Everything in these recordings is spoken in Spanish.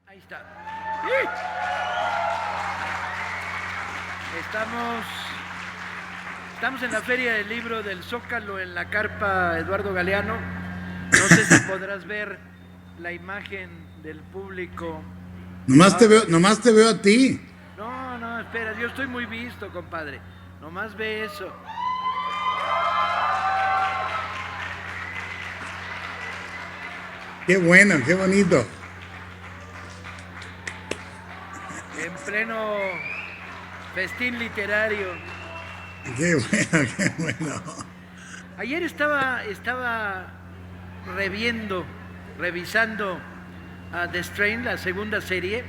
Ahí está. Estamos en la Feria del Libro del Zócalo, en la carpa Eduardo Galeano. No sé si podrás ver la imagen del público. Nomás te veo a ti. No, espera, yo estoy muy visto, compadre. Nomás ve eso. Qué bueno, qué bonito. En pleno festín literario. Qué bueno, qué bueno. Ayer estaba revisando a The Strain, la segunda serie.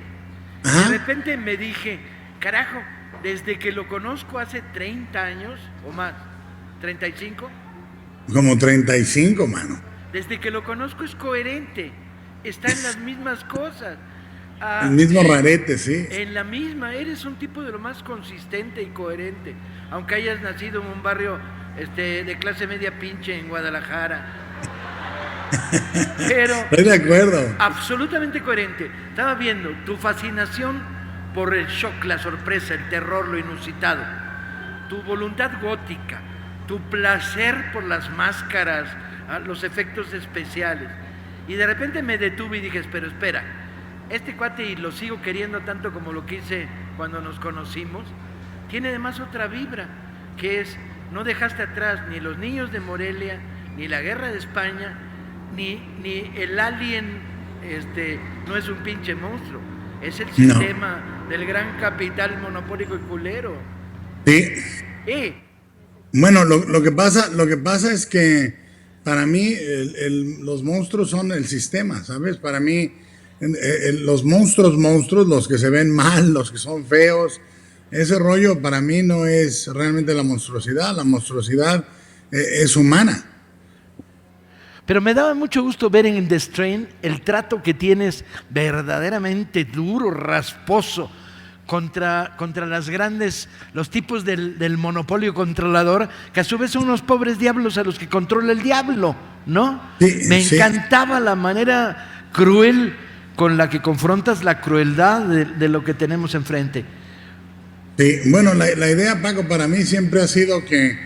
Ajá. De repente me dije, carajo, desde que lo conozco hace 30 años o más, 35, Como 35, mano. desde que lo conozco es coherente, está en las mismas cosas. El mismo rarete, sí. En la misma, eres un tipo de lo más consistente y coherente, aunque hayas nacido en un barrio de clase media pinche en Guadalajara. Pero Estoy de acuerdo. absolutamente coherente. Estaba viendo tu fascinación por el shock, la sorpresa, el terror, lo inusitado, tu voluntad gótica, tu placer por las máscaras, los efectos especiales. Y de repente me detuve y dije, pero espera, este cuate, y lo sigo queriendo tanto como lo quise cuando nos conocimos, tiene además otra vibra, que es, no dejaste atrás ni los niños de Morelia, ni la guerra de España, ni el alien, no es un pinche monstruo, es el sistema del gran capital monopólico y culero. Sí. Bueno, lo que pasa es que para mí los monstruos son el sistema, ¿sabes? Para mí los monstruos, los que se ven mal, los que son feos, ese rollo para mí no es realmente la monstruosidad es humana. Pero me daba mucho gusto ver en The Strain el trato que tienes verdaderamente duro, rasposo, contra los tipos del monopolio controlador, que a su vez son unos pobres diablos a los que controla el diablo, ¿no? Sí, Me encantaba la manera cruel con la que confrontas la crueldad de lo que tenemos enfrente. Sí, bueno, la idea, Paco, para mí siempre ha sido que,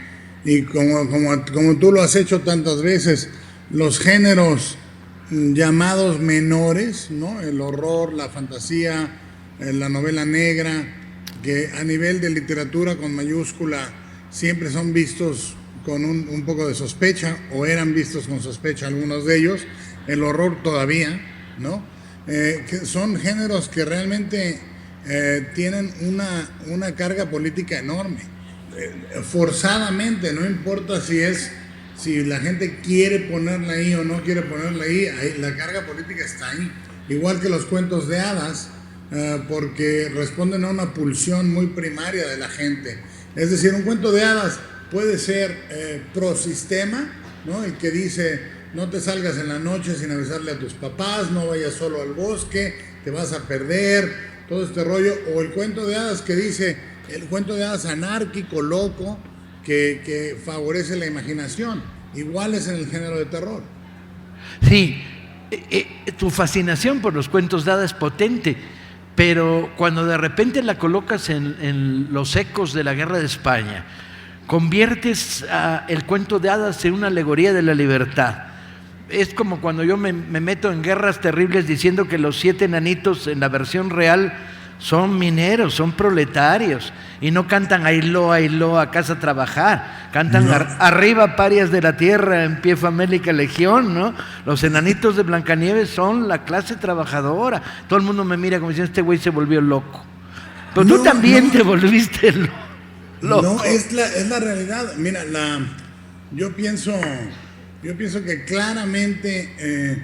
y como tú lo has hecho tantas veces, los géneros llamados menores, ¿no? El horror, la fantasía, la novela negra, que a nivel de literatura con mayúscula siempre son vistos con un poco de sospecha, o eran vistos con sospecha algunos de ellos, el horror todavía, ¿no? Que son géneros que realmente tienen una carga política enorme, forzadamente, no importa si la gente quiere ponerla ahí o no quiere ponerla ahí, la carga política está ahí, igual que los cuentos de hadas, porque responden a una pulsión muy primaria de la gente. Es decir, un cuento de hadas puede ser pro sistema, ¿no? El que dice, no te salgas en la noche sin avisarle a tus papás, no vayas solo al bosque, te vas a perder, todo este rollo. O el cuento de hadas que dice, el cuento de hadas anárquico, loco, que favorece la imaginación. Igual es en el género de terror. Sí, tu fascinación por los cuentos de hadas es potente, pero cuando de repente la colocas en los ecos de la guerra de España, conviertes el cuento de hadas en una alegoría de la libertad. Es como cuando yo me meto en guerras terribles diciendo que los 7 enanitos en la versión real son mineros, son proletarios, y no cantan ailó, a casa a trabajar, cantan arriba parias de la tierra, en pie famélica legión, ¿no? Los enanitos de Blancanieves son la clase trabajadora. Todo el mundo me mira como diciendo, este güey se volvió loco. Pero tú también te volviste loco. No, es la realidad. Mira, yo pienso que claramente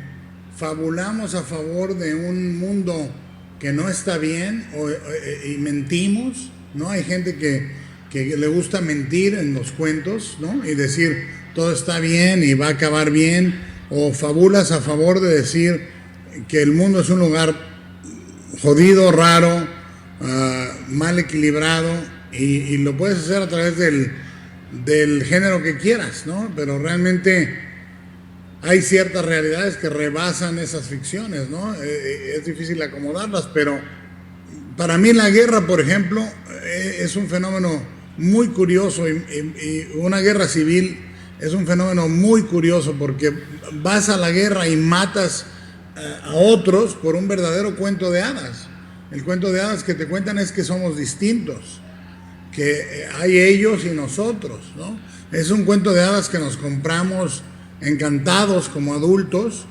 fabulamos a favor de un mundo que no está bien y mentimos, ¿no? Hay gente que le gusta mentir en los cuentos, ¿no? Y decir todo está bien y va a acabar bien, o fabulas a favor de decir que el mundo es un lugar jodido, raro, mal equilibrado, y lo puedes hacer a través del género que quieras, ¿no? Pero realmente hay ciertas realidades que rebasan esas ficciones, ¿no? Es difícil acomodarlas, pero para mí la guerra, por ejemplo, es un fenómeno muy curioso y una guerra civil es un fenómeno muy curioso porque vas a la guerra y matas a otros por un verdadero cuento de hadas. El cuento de hadas que te cuentan es que somos distintos, que hay ellos y nosotros, ¿no? Es un cuento de hadas que nos compramos encantados como adultos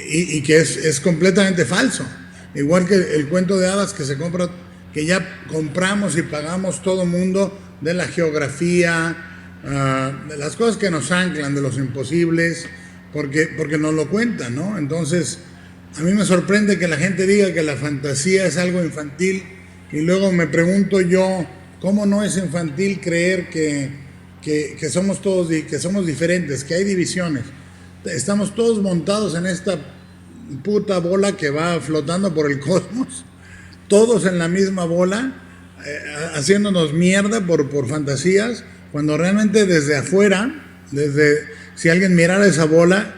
y que es completamente falso. Igual que el cuento de hadas que se compra, que ya compramos y pagamos todo mundo de la geografía, de las cosas que nos anclan, de los imposibles, porque nos lo cuentan, ¿no? Entonces, a mí me sorprende que la gente diga que la fantasía es algo infantil y luego me pregunto yo, ¿cómo no es infantil creer que somos todos, que somos diferentes, que hay divisiones? Estamos todos montados en esta puta bola que va flotando por el cosmos, todos en la misma bola, haciéndonos mierda por fantasías, cuando realmente desde afuera, si alguien mirara esa bola,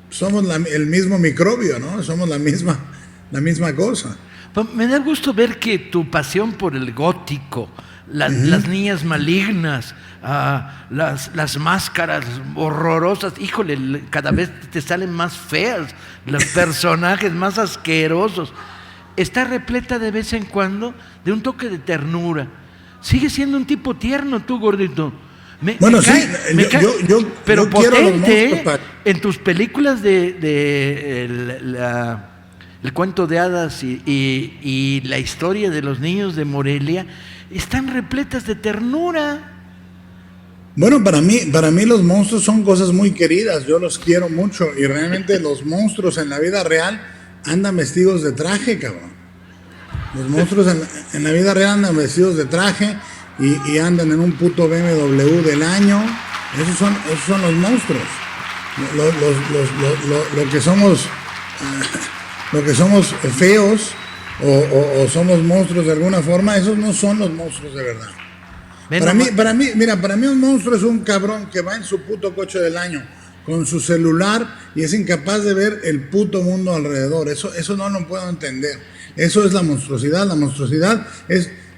somos el mismo microbio, ¿no? Somos la misma cosa. Me da gusto ver que tu pasión por el gótico, las niñas malignas, las máscaras horrorosas, híjole, cada vez te salen más feas, los personajes más asquerosos. Está repleta de vez en cuando de un toque de ternura. Sigue siendo un tipo tierno tú, gordito. Pero potente, en tus películas el cuento de hadas y la historia de los niños de Morelia están repletas de ternura. Bueno, para mí los monstruos son cosas muy queridas, yo los quiero mucho y realmente los monstruos en la vida real andan vestidos de traje, cabrón. Los monstruos en la vida real andan vestidos de traje y andan en un puto BMW del año. Esos son los monstruos. Lo que somos feos o somos monstruos de alguna forma, esos no son los monstruos de verdad. Para mí un monstruo es un cabrón que va en su puto coche del año con su celular y es incapaz de ver el puto mundo alrededor. Eso no lo puedo entender. Eso es la monstruosidad.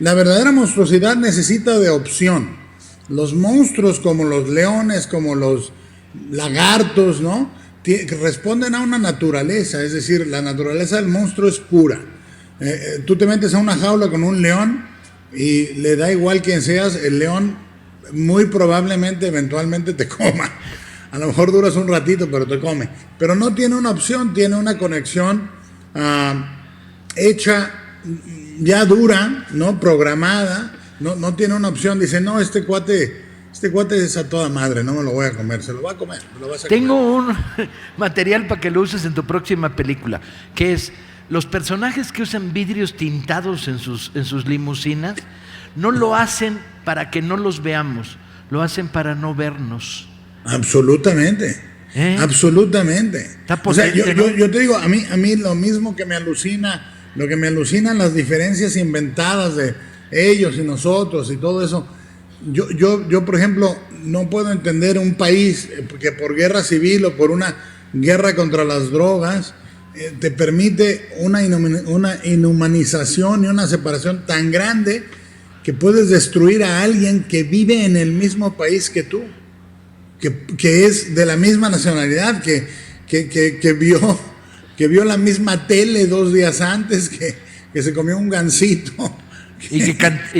La verdadera monstruosidad necesita de opción. Los monstruos como los leones, como los lagartos, ¿no? Responden a una naturaleza, es decir, la naturaleza del monstruo es pura. Tú te metes a una jaula con un león y le da igual quién seas, el león muy probablemente eventualmente te coma. A lo mejor duras un ratito, pero te come. Pero no tiene una opción, tiene una conexión hecha, ya dura, ¿no? Programada, no tiene una opción. Dice, no, este cuate es a toda madre, no me lo voy a comer, se lo va a comer. Tengo un material para que lo uses en tu próxima película, que es los personajes que usan vidrios tintados en sus limusinas, no lo hacen para que no los veamos, lo hacen para no vernos. Absolutamente. Absolutamente. O sea, yo te digo, a mí lo mismo que me alucina, lo que me alucinan las diferencias inventadas de ellos y nosotros y todo eso. Yo, por ejemplo, no puedo entender un país que por guerra civil o por una guerra contra las drogas te permite una inhumanización y una separación tan grande que puedes destruir a alguien que vive en el mismo país que tú, que es de la misma nacionalidad, que vio la misma tele 2 días antes, que se comió un gansito. Y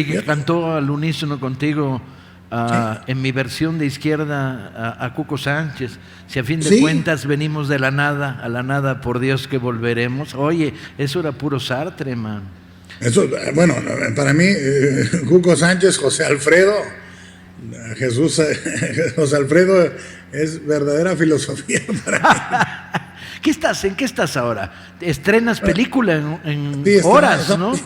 que cantó al unísono contigo en mi versión de izquierda a Cuco Sánchez. Si a fin de cuentas venimos de la nada a la nada, por Dios que volveremos. Oye, eso era puro Sartre, man. Eso, bueno, para mí, Cuco Sánchez, José Alfredo, José Alfredo es verdadera filosofía para mí. ¿En qué estás ahora? ¿Estrenas película en horas, no? Sí,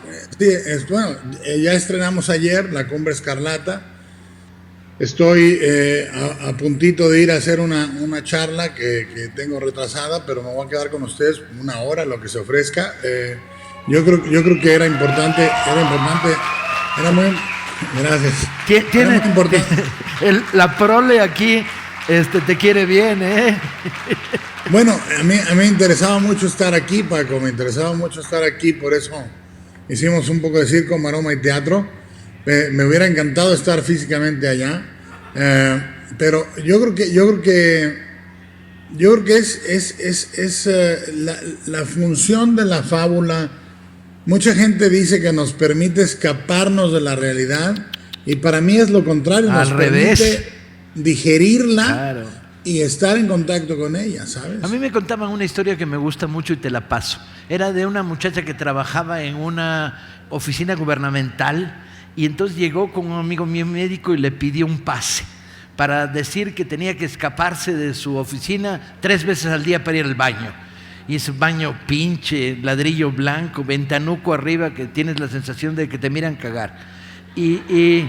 bueno, ya estrenamos ayer La Cumbre Escarlata. Estoy a puntito de ir a hacer una charla que tengo retrasada, pero me voy a quedar con ustedes 1 hora, lo que se ofrezca. Yo creo que era importante, era muy... Gracias. Tiene la prole aquí te quiere bien, ¿eh? Bueno, a mí me interesaba mucho estar aquí, Paco, me interesaba mucho estar aquí, por eso hicimos un poco de circo, maroma y teatro. Me hubiera encantado estar físicamente allá, pero yo creo que es la función de la fábula. Mucha gente dice que nos permite escaparnos de la realidad y para mí es lo contrario, nos permite digerirla, claro, y estar en contacto con ella, ¿sabes? A mí me contaban una historia que me gusta mucho y te la paso. Era de una muchacha que trabajaba en una oficina gubernamental y entonces llegó con un amigo mío médico y le pidió un pase para decir que tenía que escaparse de su oficina 3 veces al día para ir al baño. Y ese baño pinche, ladrillo blanco, ventanuco arriba, que tienes la sensación de que te miran cagar. Y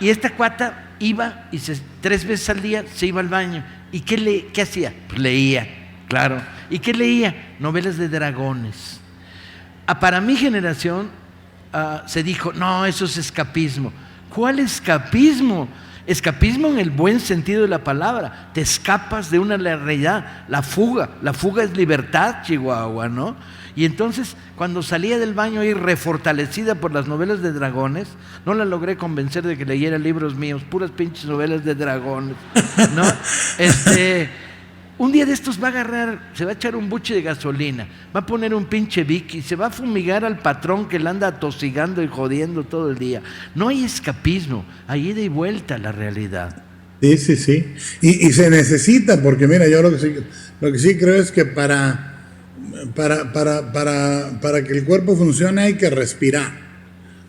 esta cuata iba y 3 veces al día se iba al baño. ¿Y qué hacía? Pues leía, claro. ¿Y qué leía? Novelas de dragones. Para mi generación se dijo, no, eso es escapismo. ¿Cuál escapismo? Escapismo en el buen sentido de la palabra. Te escapas de una realidad. La fuga es libertad, Chihuahua, ¿no? Y entonces, cuando salía del baño y refortalecida por las novelas de dragones, no la logré convencer de que leyera libros míos, puras pinches novelas de dragones, ¿no? Un día de estos va a agarrar, se va a echar un buche de gasolina, va a poner un pinche Vic y se va a fumigar al patrón que le anda atosigando y jodiendo todo el día. No hay escapismo, hay ida y vuelta a la realidad. Sí. Y se necesita, porque mira, yo lo que sí creo es que para que el cuerpo funcione hay que respirar.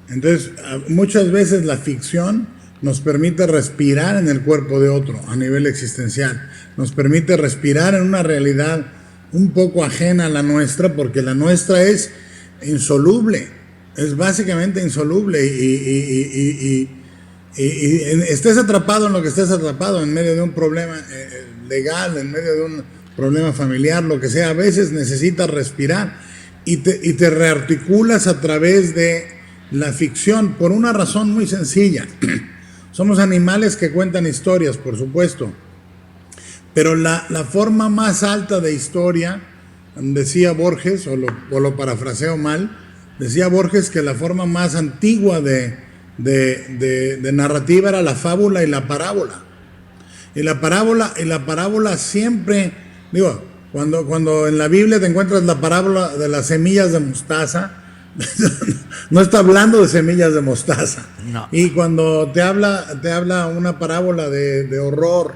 Entonces, muchas veces la ficción nos permite respirar en el cuerpo de otro a nivel existencial. Nos permite respirar en una realidad un poco ajena a la nuestra, porque la nuestra es insoluble, es básicamente insoluble y estés atrapado en lo que estés atrapado, en medio de un problema legal, en medio de un problema familiar, lo que sea, a veces necesitas respirar y te rearticulas a través de la ficción por una razón muy sencilla. Somos animales que cuentan historias, por supuesto, pero la forma más alta de historia, decía Borges, o lo parafraseo mal, decía Borges que la forma más antigua de narrativa era la fábula y la parábola. Y la parábola siempre, digo, cuando en la Biblia te encuentras la parábola de las semillas de mostaza, no está hablando de semillas de mostaza. No. Y cuando te habla una parábola de horror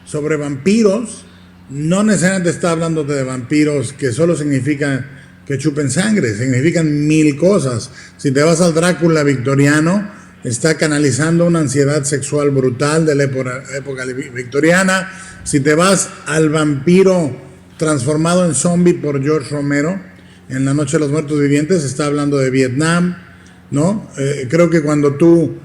sobre vampiros, no necesariamente está hablándote de vampiros que solo significan que chupen sangre, significan 1000 cosas. Si te vas al Drácula victoriano, está canalizando una ansiedad sexual brutal de la época victoriana. Si te vas al vampiro transformado en zombie por George Romero, en La Noche de los Muertos Vivientes, está hablando de Vietnam, ¿no? Creo que cuando tú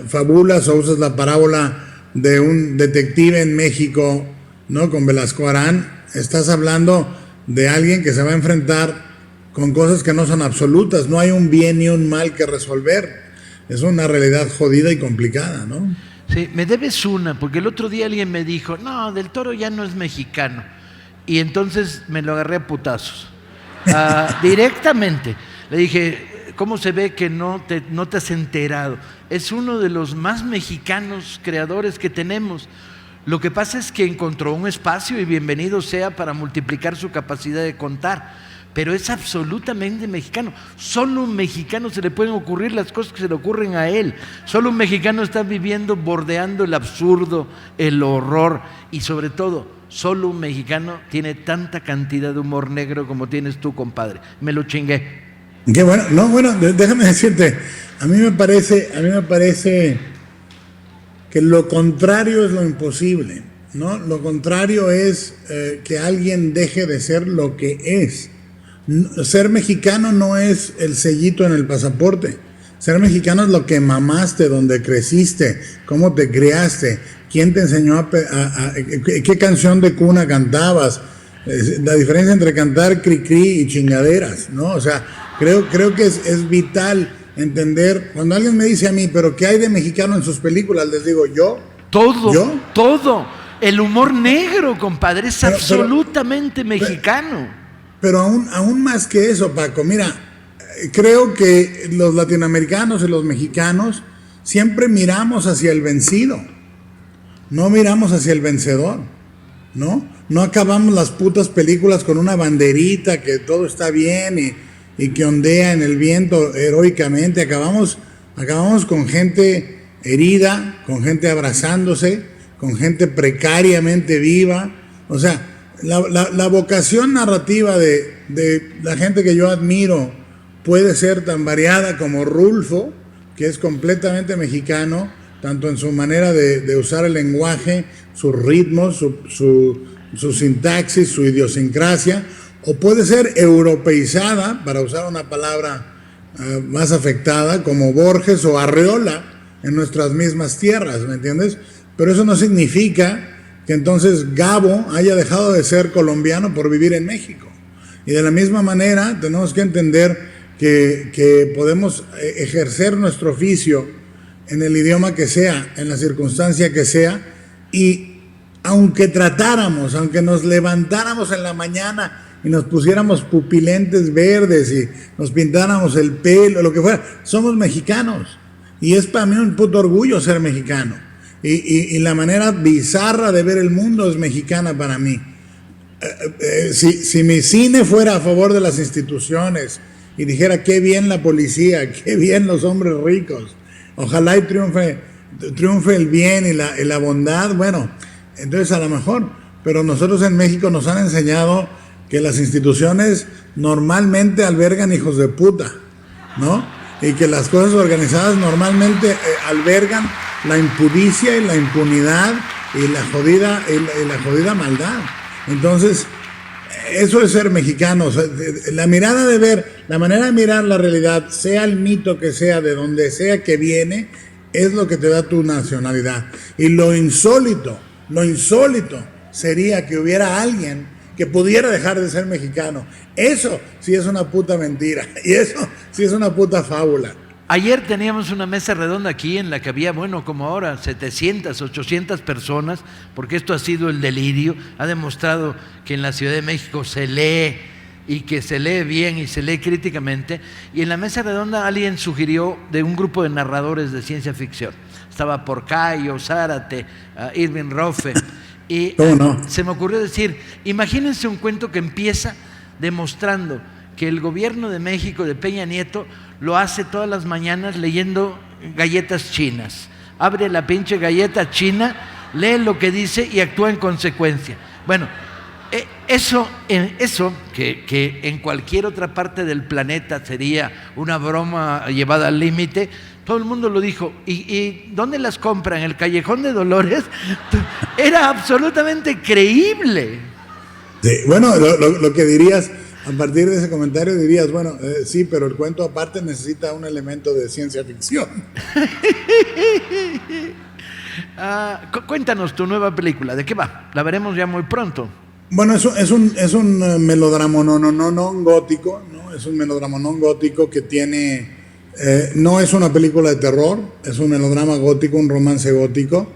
fabulas o usas la parábola de un detective en México, ¿no? Con Velasco Arán, estás hablando de alguien que se va a enfrentar con cosas que no son absolutas, no hay un bien ni un mal que resolver, es una realidad jodida y complicada, ¿no? Sí, me debes una, porque el otro día alguien me dijo, no, Del Toro ya no es mexicano, y entonces me lo agarré a putazos, directamente, le dije, ¿cómo se ve que no te has enterado? Es uno de los más mexicanos creadores que tenemos. Lo que pasa es que encontró un espacio y bienvenido sea para multiplicar su capacidad de contar, pero es absolutamente mexicano. Solo un mexicano se le pueden ocurrir las cosas que se le ocurren a él. Solo un mexicano está viviendo, bordeando el absurdo, el horror y sobre todo, solo un mexicano tiene tanta cantidad de humor negro como tienes tú, compadre. Me lo chingué. Qué bueno, no, bueno, déjame decirte, a mí me parece que lo contrario es lo imposible, ¿no? Lo contrario es que alguien deje de ser lo que es. Ser mexicano no es el sellito en el pasaporte. Ser mexicano es lo que mamaste, donde creciste, cómo te criaste, quién te enseñó qué canción de cuna cantabas, la diferencia entre cantar cri-cri y chingaderas, ¿no? O sea, creo que es vital entender. Cuando alguien me dice a mí, ¿pero qué hay de mexicano en sus películas? Les digo, yo. Todo, ¿Yo? todo. El humor negro, compadre, es Pero- absolutamente mexicano. Pero aún más que eso, Paco, mira, creo que los latinoamericanos y los mexicanos siempre miramos hacia el vencido, no miramos hacia el vencedor, ¿no? No acabamos las putas películas con una banderita que todo está bien y que ondea en el viento heroicamente. Acabamos con gente herida, con gente abrazándose, con gente precariamente viva. O sea, la vocación narrativa de la gente que yo admiro puede ser tan variada como Rulfo, que es completamente mexicano, tanto en su manera de usar el lenguaje, sus ritmos, su sintaxis, su idiosincrasia, o puede ser europeizada, para usar una palabra más afectada, como Borges o Arreola en nuestras mismas tierras, ¿me entiendes? Pero eso no significa que entonces Gabo haya dejado de ser colombiano por vivir en México. Y de la misma manera tenemos que entender que podemos ejercer nuestro oficio en el idioma que sea, en la circunstancia que sea, y aunque nos levantáramos en la mañana y nos pusiéramos pupilentes verdes y nos pintáramos el pelo, lo que fuera, somos mexicanos. Y es para mí un puto orgullo ser mexicano. Y la manera bizarra de ver el mundo es mexicana para mí. Si mi cine fuera a favor de las instituciones y dijera qué bien la policía, qué bien los hombres ricos, ojalá y triunfe el bien y la bondad, bueno, entonces a lo mejor, pero nosotros en México nos han enseñado que las instituciones normalmente albergan hijos de puta, ¿no? Y que las cosas organizadas normalmente albergan la impudicia y la impunidad y la jodida maldad. Entonces, eso es ser mexicano. O sea, la manera de mirar la realidad, sea el mito que sea, de donde sea que viene, es lo que te da tu nacionalidad. Y lo insólito sería que hubiera alguien que pudiera dejar de ser mexicano. Eso sí es una puta mentira. Y eso sí es una puta fábula. Ayer teníamos una mesa redonda aquí en la que había, bueno, como ahora, 700, 800 personas, porque esto ha sido el delirio. Ha demostrado que en la Ciudad de México se lee y que se lee bien y se lee críticamente. Y en la mesa redonda alguien sugirió de un grupo de narradores de ciencia ficción. Estaba Porcayo, Zárate, Irving Rofe. Y ¿Cómo no? se me ocurrió decir, imagínense un cuento que empieza demostrando que el gobierno de México, de Peña Nieto, lo hace todas las mañanas leyendo galletas chinas. Abre la pinche galleta china, lee lo que dice y actúa en consecuencia. Bueno, eso que en cualquier otra parte del planeta sería una broma llevada al límite, todo el mundo lo dijo. ¿Y dónde las compran? ¿En el Callejón de Dolores? Era absolutamente creíble. Sí, bueno, lo que dirías, a partir de ese comentario dirías, bueno, sí, pero el cuento aparte necesita un elemento de ciencia ficción. Cuéntanos tu nueva película, ¿de qué va? La veremos ya muy pronto. Bueno, es un melodramonón gótico, ¿no? Es un melodramonón gótico que tiene, no es una película de terror, es un melodrama gótico, un romance gótico.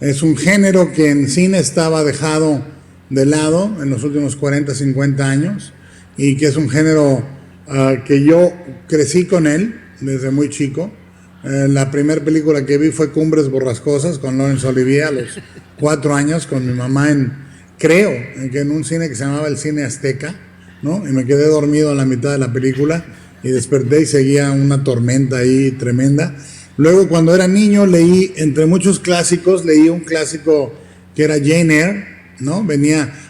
Es un género que en cine estaba dejado de lado en los últimos 40, 50 años y que es un género que yo crecí con él desde muy chico. La primera película que vi fue Cumbres Borrascosas con Laurence Olivier a los 4 años con mi mamá creo que en un cine que se llamaba el Cine Azteca, ¿no? Y me quedé dormido a la mitad de la película y desperté y seguía una tormenta ahí tremenda. Luego, cuando era niño, entre muchos clásicos, leí un clásico que era Jane Eyre, ¿no?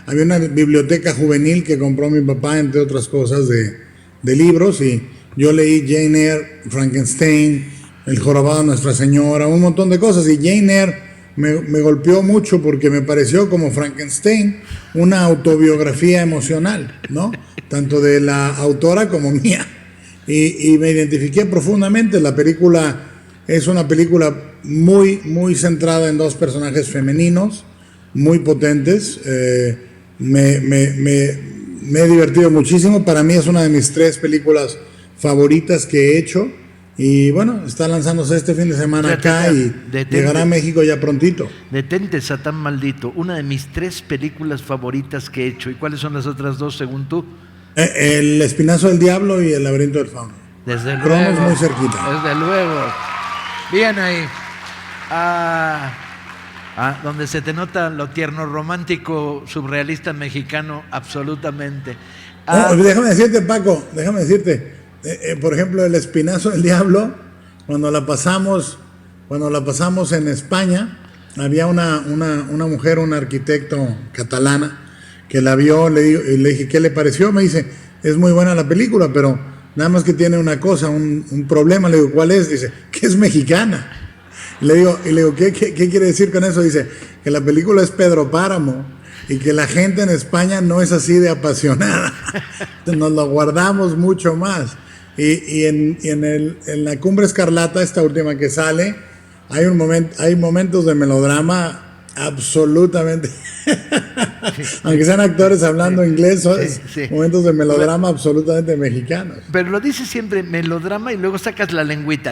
Había una biblioteca juvenil que compró mi papá, entre otras cosas, de libros, y yo leí Jane Eyre, Frankenstein, El jorobado de Nuestra Señora, un montón de cosas, y Jane Eyre me golpeó mucho porque me pareció, como Frankenstein, una autobiografía emocional, ¿no? Tanto de la autora como mía. Y me identifiqué profundamente. La película es una película muy, muy centrada en dos personajes femeninos, muy potentes. Me he divertido muchísimo. Para mí es una de mis 3 películas favoritas que he hecho. Y bueno, está lanzándose este fin de semana acá y Detente. llegará a México ya prontito. Detente, Satán Maldito, una de mis 3 películas favoritas que he hecho. ¿Y cuáles son las otras 2 según tú? El Espinazo del Diablo y El Laberinto del Fauno. Desde Cronos luego. muy cerquita. Desde luego. Bien ahí. Donde se te nota lo tierno, romántico, surrealista mexicano, absolutamente. Déjame decirte, Paco, por ejemplo, El Espinazo del Diablo, cuando la pasamos en España, había una mujer, un arquitecto catalana, que la vio, le dije, ¿qué le pareció? Me dice, es muy buena la película, pero nada más que tiene una cosa, un problema. Le digo, ¿cuál es? Dice, que es mexicana. Y le digo, ¿qué quiere decir con eso? Dice, que la película es Pedro Páramo y que la gente en España no es así de apasionada. Nos lo guardamos mucho más. Y en la Cumbre Escarlata, esta última que sale, hay momentos de melodrama absolutamente, aunque sean actores hablando inglés, son momentos de melodrama absolutamente mexicanos. Pero lo dices siempre melodrama y luego sacas la lengüita.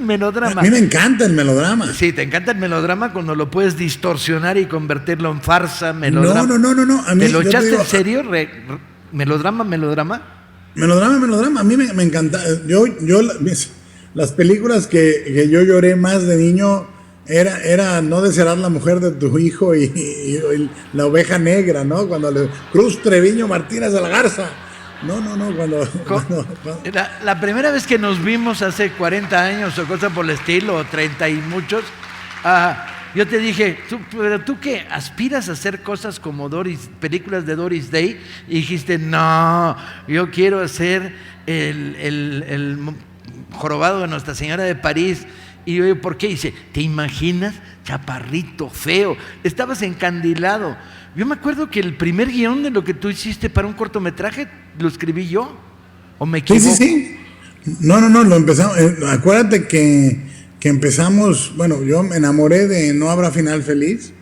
Melodrama. A mí me encanta el melodrama. Sí, te encanta el melodrama cuando lo puedes distorsionar y convertirlo en farsa, melodrama. No. A mí, ¿Te lo echaste digo, en serio? ¿Melodrama? Melodrama, a mí me encanta. Las películas que yo lloré más de niño era No desearás la mujer de tu hijo y La oveja negra, ¿no? Cuando Cruz Treviño Martínez de la Garza. Cuando La primera vez que nos vimos hace 40 años o cosa por el estilo, o 30 y muchos, yo te dije, ¿pero tú qué? ¿Aspiras a hacer cosas como películas de Doris Day? Y dijiste, no, yo quiero hacer el jorobado de Nuestra Señora de París. Y yo, ¿por qué? Dice, ¿te imaginas? Chaparrito, feo. Estabas encandilado. Yo me acuerdo que el primer guión de lo que tú hiciste para un cortometraje lo escribí yo. ¿O me equivoco? Sí. No, lo empezamos. Acuérdate que empezamos, bueno, yo me enamoré de No habrá final feliz,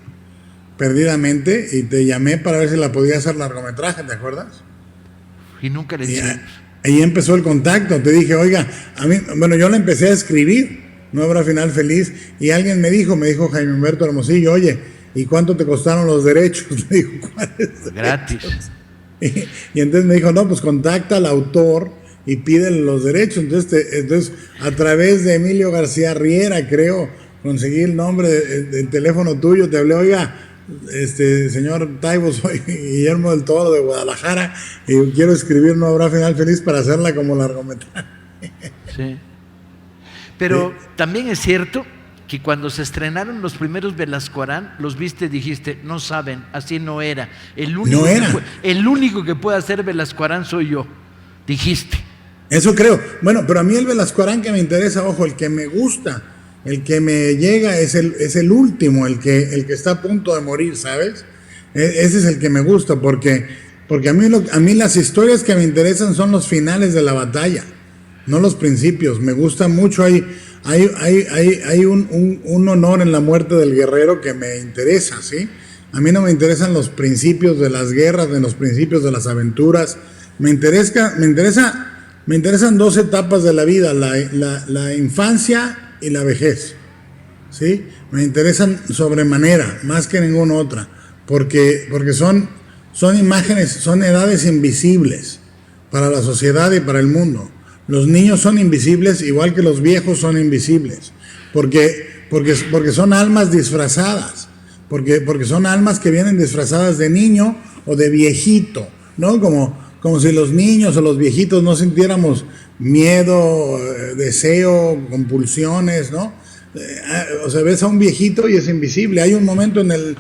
perdidamente, y te llamé para ver si la podía hacer largometraje, ¿te acuerdas? Y nunca le hicimos. Ahí empezó el contacto. Te dije, oiga, yo la empecé a escribir, No habrá final feliz, y alguien me dijo Jaime Humberto Hermosillo, oye, ¿y cuánto te costaron los derechos? Le digo, ¿cuáles? Gratis. Y entonces me dijo, no, pues contacta al autor y pídele los derechos. Entonces a través de Emilio García Riera, creo, conseguí el nombre del teléfono tuyo, te hablé, oiga, señor Taibo, soy Guillermo del Toro de Guadalajara y quiero escribir No habrá final feliz para hacerla como largometraje. Sí. Pero también es cierto que cuando se estrenaron los primeros Velasco Arán, los viste y dijiste, no saben, así no era. El único que puede hacer Velasco Arán soy yo, dijiste. Eso creo. Bueno, pero a mí el Velasco Arán que me interesa, ojo, el que me gusta, el que me llega es el último, el que está a punto de morir, ¿sabes? Ese es el que me gusta, porque a mí las historias que me interesan son los finales de la batalla, no los principios. Me gusta mucho, hay un honor en la muerte del guerrero que me interesa, ¿sí? A mí no me interesan los principios de las guerras, ni los principios de las aventuras. Me interesan 2 etapas de la vida, la infancia y la vejez, ¿sí? Me interesan sobremanera, más que ninguna otra, porque son imágenes, son edades invisibles para la sociedad y para el mundo. Los niños son invisibles igual que los viejos son invisibles, porque son almas disfrazadas, porque son almas que vienen disfrazadas de niño o de viejito, ¿no? Como si los niños o los viejitos no sintiéramos miedo, deseo, compulsiones, ¿no? O sea, ves a un viejito y es invisible. Hay un momento en el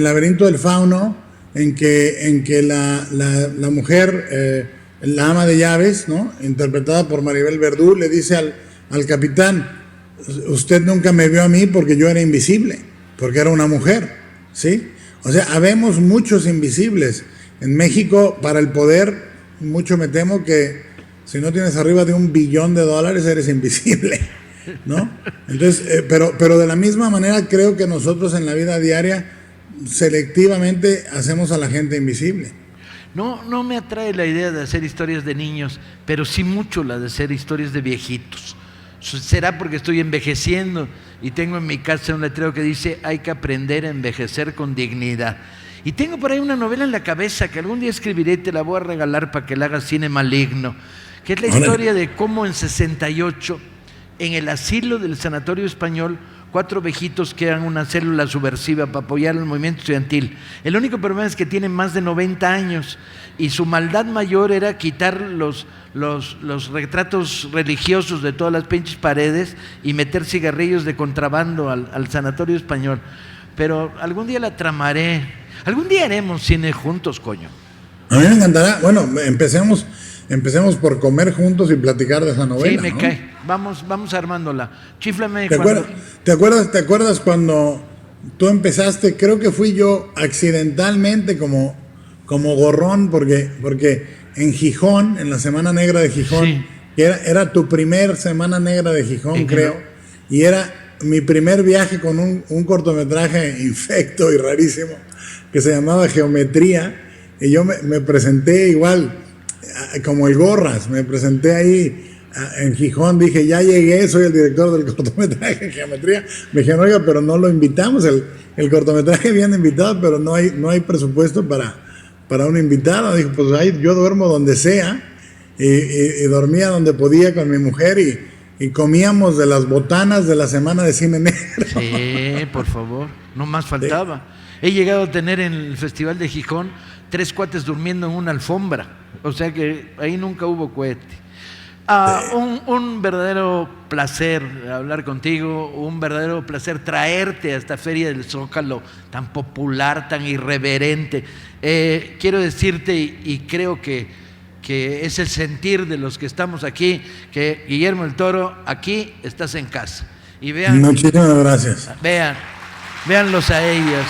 laberinto del fauno en que la mujer, la ama de llaves, ¿no?, interpretada por Maribel Verdú, le dice al capitán, usted nunca me vio a mí porque yo era invisible, porque era una mujer, ¿sí? O sea, habemos muchos invisibles. En México, para el poder, mucho me temo que si no tienes arriba de $1 billón eres invisible, ¿no? Entonces, pero de la misma manera creo que nosotros en la vida diaria selectivamente hacemos a la gente invisible. No me atrae la idea de hacer historias de niños, pero sí mucho la de hacer historias de viejitos. será porque estoy envejeciendo y tengo en mi casa un letrero que dice hay que aprender a envejecer con dignidad. Y tengo por ahí una novela en la cabeza que algún día escribiré y te la voy a regalar para que la hagas cine maligno, que es la historia de cómo en 68, en el asilo del Sanatorio Español, 4 viejitos crean una célula subversiva para apoyar el movimiento estudiantil. El único problema es que tienen más de 90 años y su maldad mayor era quitar los retratos religiosos de todas las pinches paredes y meter cigarrillos de contrabando al Sanatorio Español. Pero algún día la tramaré. Algún día haremos cine juntos, coño. A mí me encantará. Bueno, empecemos por comer juntos y platicar de esa novela. Sí, me ¿no? cae. Vamos armándola. Chíflame. ¿Te acuerdas cuando tú empezaste? Creo que fui yo accidentalmente como gorrón, porque en Gijón, en la Semana Negra de Gijón, sí, que era tu primer Semana Negra de Gijón, creo, y era mi primer viaje con un cortometraje infecto y rarísimo que se llamaba Geometría, y yo me presenté igual como el Gorras, me presenté ahí en Gijón, dije, ya llegué, soy el director del cortometraje Geometría. Me dijeron, oiga, pero no lo invitamos, el cortometraje viene invitado, pero no hay presupuesto para un invitado. Dijo, pues ahí yo duermo donde sea, y dormía donde podía con mi mujer, y comíamos de las botanas de la Semana de Cine Negro. Sí, por favor, no más faltaba. Sí. He llegado a tener en el Festival de Gijón 3 cuates durmiendo en una alfombra, o sea que ahí nunca hubo cohete. Un verdadero placer hablar contigo, un verdadero placer traerte a esta Feria del Zócalo tan popular, tan irreverente. Quiero decirte, y creo que es el sentir de los que estamos aquí, que Guillermo del Toro, aquí estás en casa. Y vean, muchísimas gracias. Véanlos a ellos.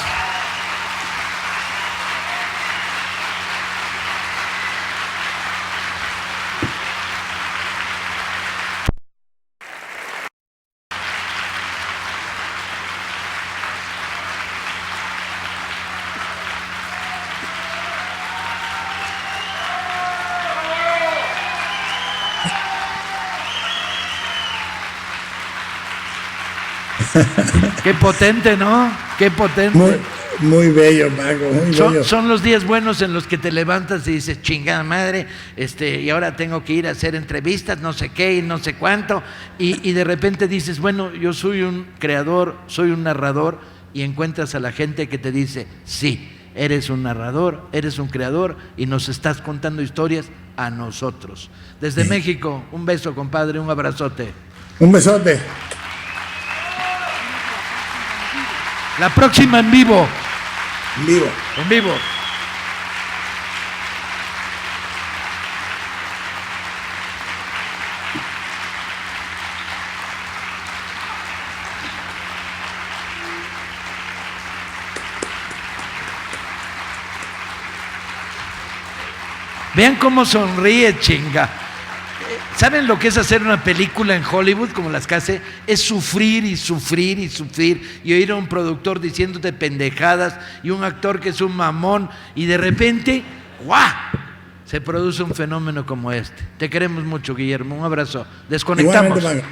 Qué potente, ¿no? Qué potente. Muy bello, Paco, muy bello. Son los días buenos en los que te levantas y dices, chingada madre, y ahora tengo que ir a hacer entrevistas, no sé qué y no sé cuánto, y de repente dices, bueno, yo soy un creador, soy un narrador, y encuentras a la gente que te dice, sí, eres un narrador, eres un creador, y nos estás contando historias a nosotros. Desde México, un beso, compadre, un abrazote. Un besote. La próxima en vivo. En vivo. En vivo. Vean cómo sonríe, chinga. ¿Saben lo que es hacer una película en Hollywood como las que hace? Es sufrir y sufrir y sufrir y oír a un productor diciéndote pendejadas y un actor que es un mamón y de repente, ¡guau!, se produce un fenómeno como este. Te queremos mucho, Guillermo. Un abrazo. Desconectamos. Igualmente,